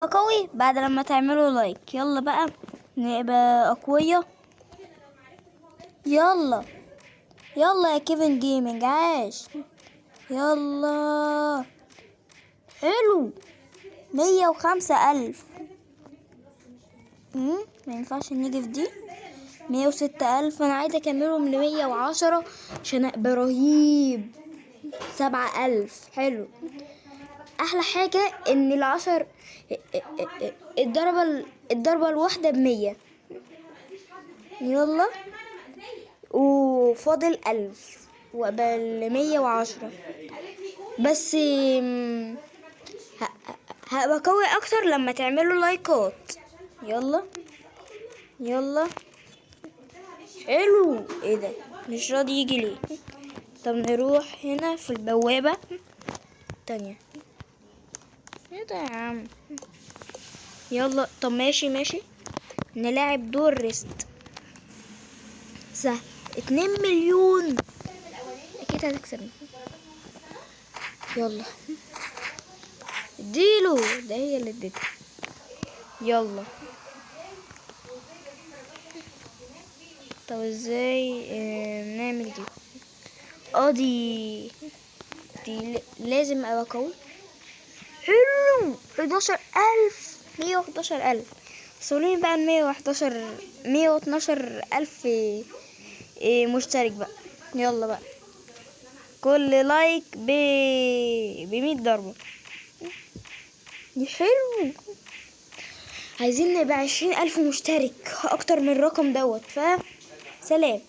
قوي بعد لما تعملوا لايك. يلا بقى نبقى أقوياء. يلا يلا يا كيفن جيمنج عاش. يلا حلو 105,000. ما ينفعش نيجي في دي 106,000. أنا عايزة أكملهم ل110 عشان أبقى رهيب. 7,000 حلو. أحلى حاجة إن العشر الضربة الواحدة ب100. يلا وفاضل 1000 وقبل 110 بس. هبقى قوي اكتر لما تعملوا لايكات. يلا يلا حلو. ايه ده مش راضي يجي ليه؟ طب نروح هنا في البوابة التانية. ايه ده يا عم؟ يلا طب ماشي نلعب دور ريست سهل. 2 مليون اكيد هتكسبني. يلا اديله. ده هي اللي اديته. يلا طب ازاي نعمل دي؟ دي لازم ابقى قوي. حلو 11,000 111,000. سولين بقى 112,000 مشترك بقى. يلا بقى كل لايك ب100 ضربة. حلو. عايزين نبقى 20,000 مشترك اكتر من الرقم دوت. سلام.